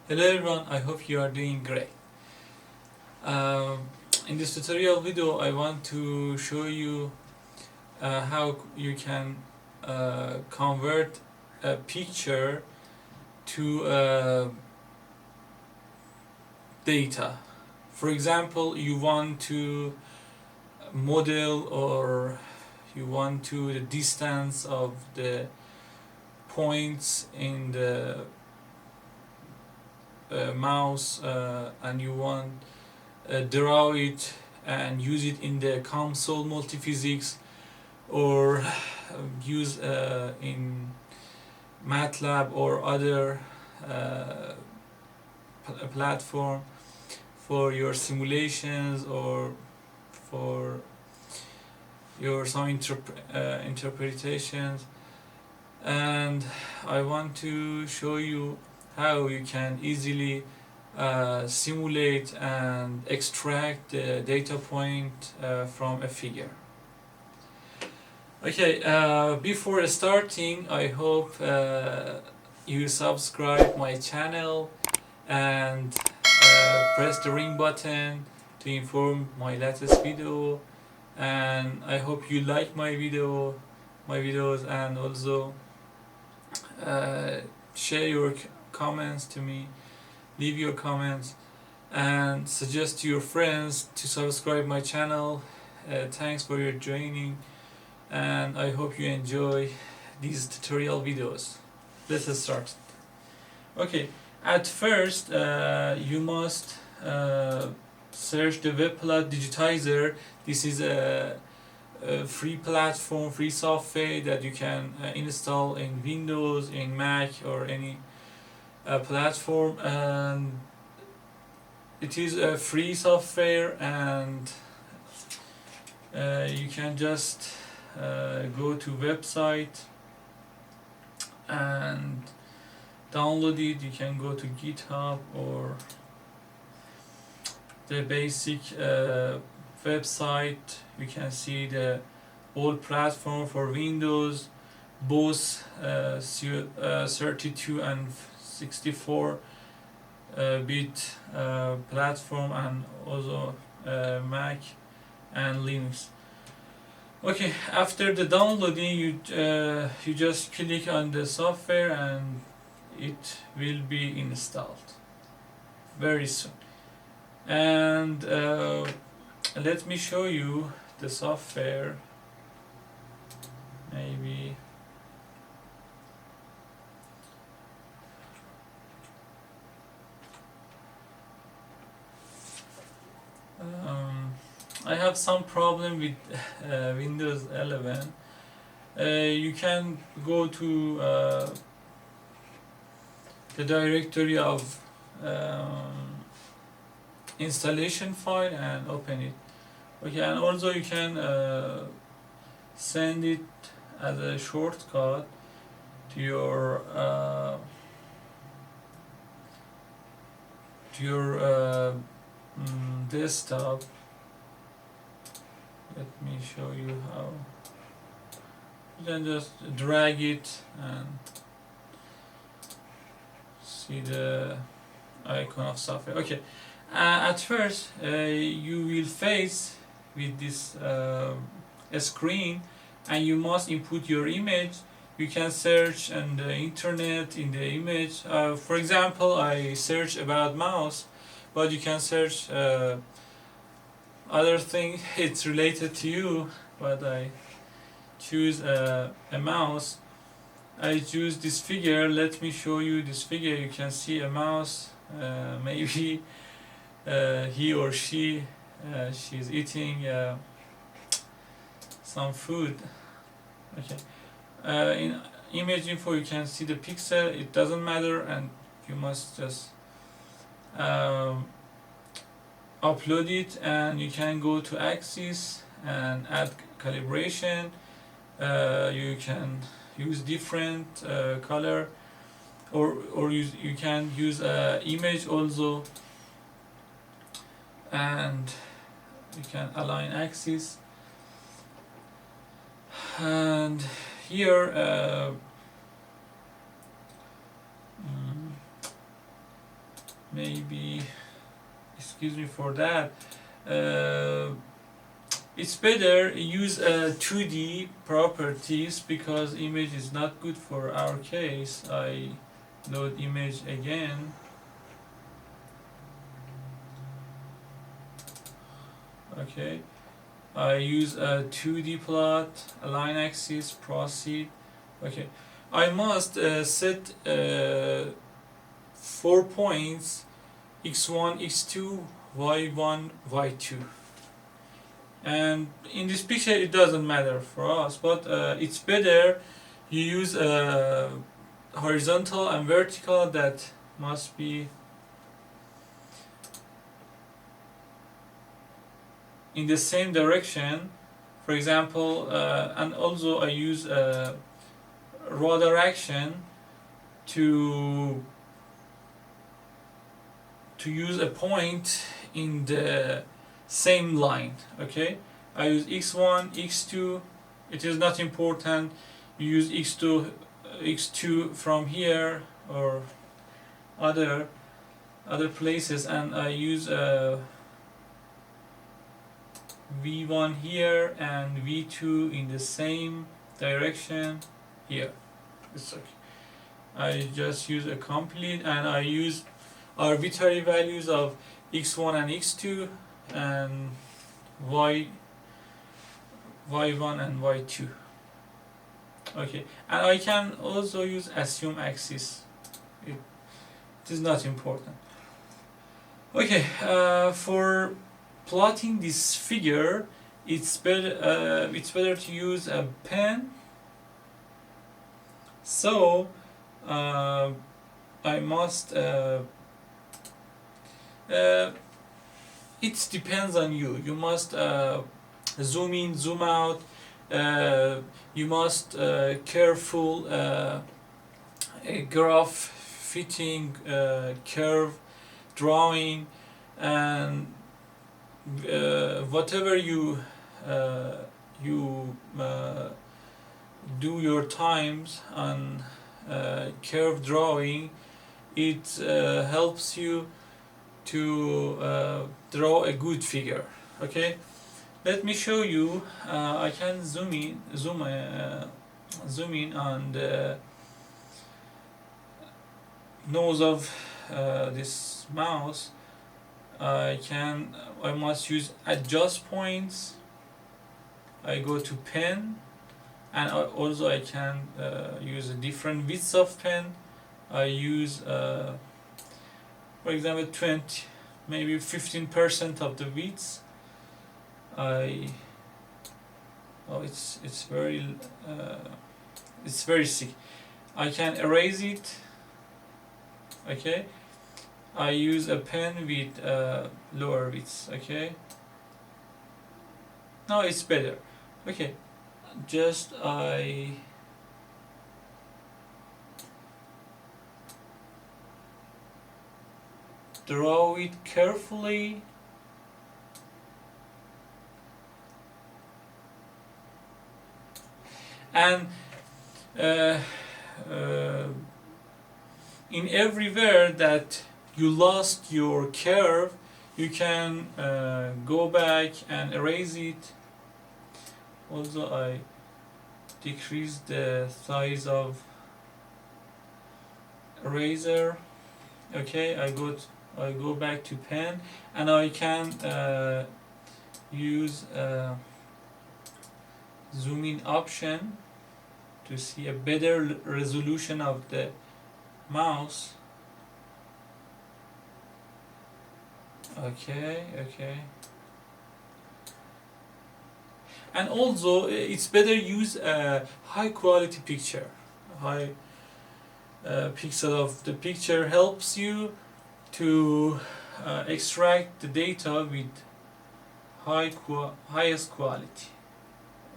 Hello everyone, I hope you are doing great. In this tutorial video I want to show you how you can convert a picture to data. For example, you want to model or you want to the distance of the points in the mouse and you want draw it and use it in the console multiphysics or use in MATLAB or other platform for your simulations or for your some interpretations. And I want to show you how you can easily simulate and extract the data point from a figure. Okay, before starting, I hope you subscribe my channel and press the ring button to inform my latest video, and I hope you like my videos, and also share your comments to me, leave your comments and suggest to your friends to subscribe my channel. Thanks for your joining, and I hope you enjoy these tutorial videos. Let's start. Okay, at first you must search the webplot digitizer. This is a free platform, free software that you can install in Windows, in Mac or any platform, and it is a free software, and you can just go to website and download it. You can go to GitHub or the basic website. You can see the old platform for Windows, both 32 and 64 bit platform, and also Mac and Linux. Okay, after the downloading, you just click on the software and it will be installed very soon. And let me show you the software. Maybe I have some problem with Windows 11. You can go to the directory of installation file and open it. Okay, and also you can send it as a shortcut to your desktop. Let me show you how. You can just drag it and see the icon of software. Okay, at first you will face with this screen, and you must input your image. You can search on the internet in the image. For example, I search about mouse, but you can search other thing it's related to you, but I choose a mouse. I choose this figure. Let me show you this figure. You can see a mouse. Maybe he or she she's eating some food. Okay, in image info you can see the pixel. It doesn't matter, and you must just upload it, and you can go to axis and add calibration. You can use different color, or you can use image also, and you can align axis. And here maybe, excuse me for that, it's better use 2D properties because image is not good for our case. I load image again. Okay, I use a 2D plot, align axis, proceed. Okay, I must set 4 points, x1, x2, y1, y2. And in this picture it doesn't matter for us, but it's better you use horizontal and vertical that must be in the same direction. For example, and also I use radar action to use a point in the same line. Okay, I use x1, x2. It is not important. You use x2 from here or other places, and I use v1 here and v2 in the same direction here. It's okay. I just use a complete, and I use arbitrary values of x1 and x2 and y1 and y2. Okay, and I can also use assume axis. It is not important. Okay, for plotting this figure, it's better to use a pen. So I must it depends on you. You must zoom in, zoom out. You must careful graph fitting, curve drawing, and whatever you do your times on curve drawing, it helps you to draw a good figure. Okay, let me show you. I can zoom in on the nose of this mouse. I must use adjust points. I go to pen, and also I can use a different widths of pen. I use for example 20, maybe 15% of the widths. It's very sick. I can erase it. Okay, I use a pen with lower widths. Okay, now it's better. Okay, just I draw it carefully. And in everywhere that you lost your curve, you can go back and erase it. Also, I decrease the size of eraser. Okay, I go back to pen, and I can use zoom in option to see a better resolution of the mouse. Okay. And also it's better use a high quality picture. High pixel of the picture helps you to extract the data with highest quality.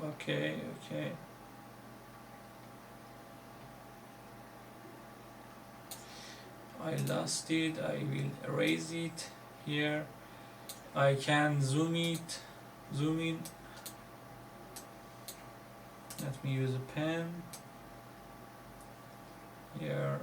Okay. I lost it. I will erase it here. I can zoom in. Let me use a pen. Here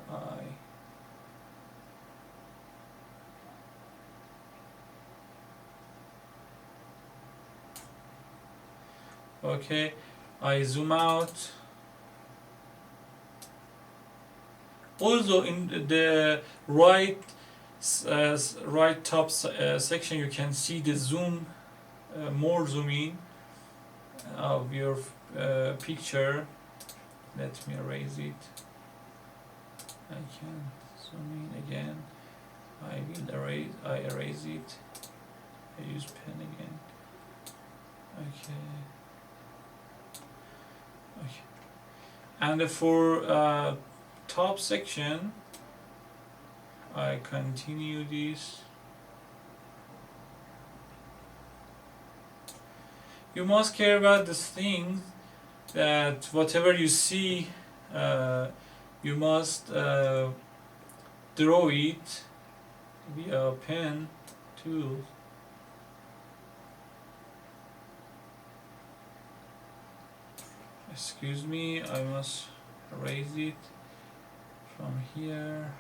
Okay, I zoom out. Also in the right top section you can see the zoom, more zoom in of your picture. Let me erase it. I can zoom in again. I erase it. I use pen again. Okay. And for top section, I continue this. You must care about this thing that whatever you see, you must draw it via pen tool. Excuse me, I must erase it from here.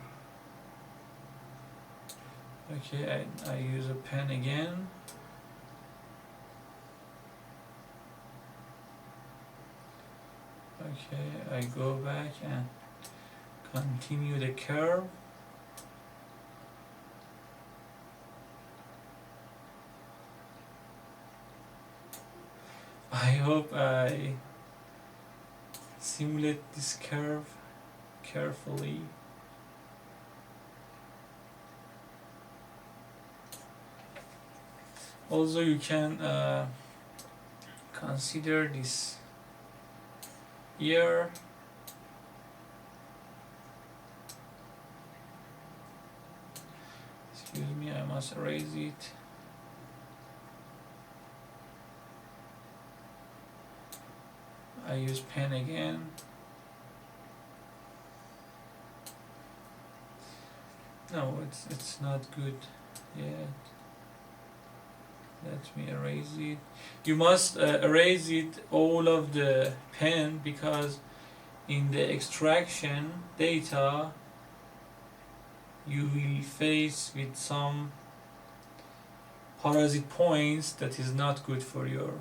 Okay, I use a pen again. Okay, I go back and continue the curve. I hope I simulate this curve carefully. Also, you can consider this ear. Excuse me, I must erase it. I use pen again. No, it's not good yet. Let me erase it. You must erase it all of the pen, because in the extraction data you will face with some parasite points that is not good for your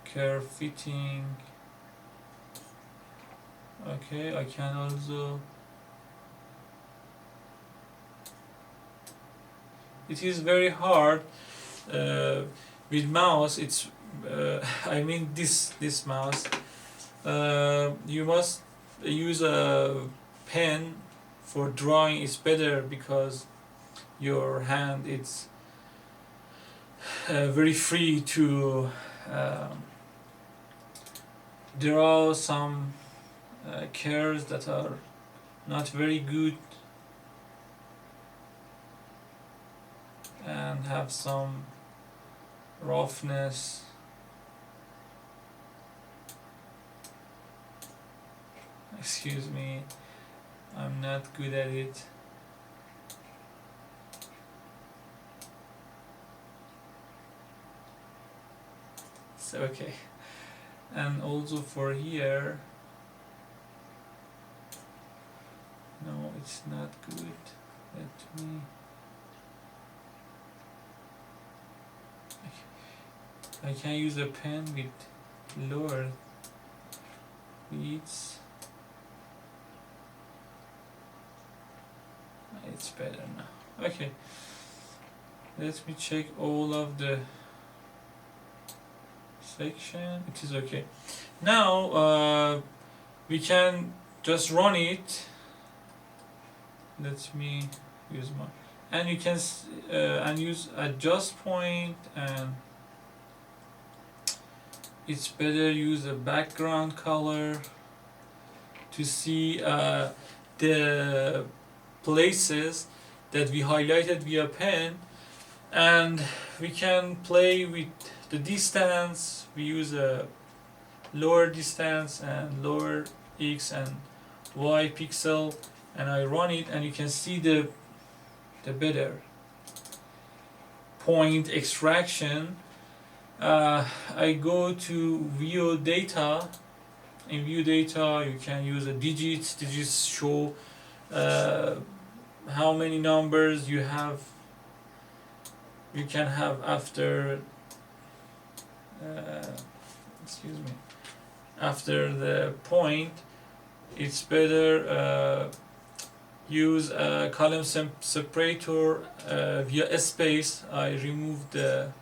curve fitting. Okay, I can also, it is very hard with mouse. It's I mean this mouse, you must use a pen for drawing. It's better because your hand it's very free to draw some curves that are not very good and have some roughness. Excuse me, I'm not good at it. So okay, and also for here, no, it's not good. Let me, I can use a pen with lower beats. It's better now. Okay, let me check all of the section. It is okay. Now we can just run it. Let me use my, and you can and use adjust point, and it's better use a background color to see the places that we highlighted via pen, and we can play with the distance. We use a lower distance and lower X and Y pixel, and I run it, and you can see the better point extraction. I go to view data. In view data you can use a digits show how many numbers you can have after excuse me, after the point, it's better use a column separator via space. I remove the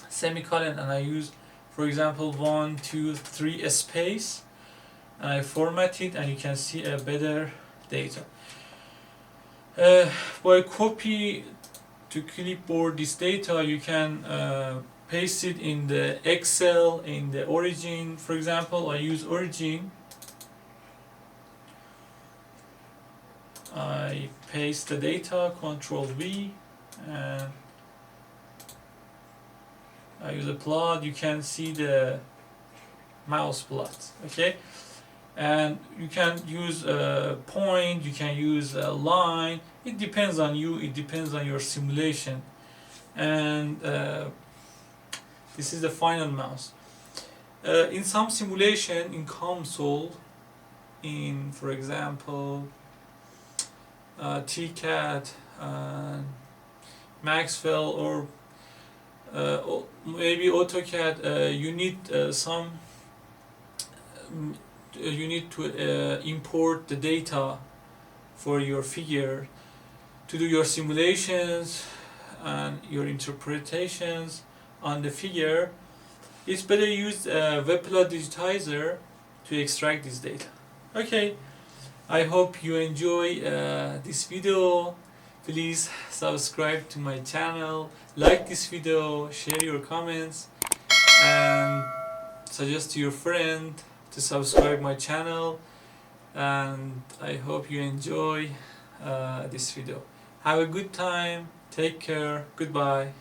semicolon and I use, for example, 1, 2, 3 space, and I format it, and you can see a better data. By copy to clipboard this data, you can paste it in the Excel, in the origin. For example, I use origin. I paste the data, Control V, and I use a plot. You can see the mouse plot, okay? And you can use a point, you can use a line. It depends on you, it depends on your simulation. And this is the final mouse. In some simulation, in console, in, for example, TCAD, Maxwell, or maybe AutoCAD, you need you need to import the data for your figure to do your simulations and your interpretations on the figure. It's better use a webplot digitizer to extract this data. Okay, I hope you enjoy this video. Please subscribe to my channel, like this video, share your comments, and suggest to your friend to subscribe my channel. And I hope you enjoy this video. Have a good time, take care, goodbye.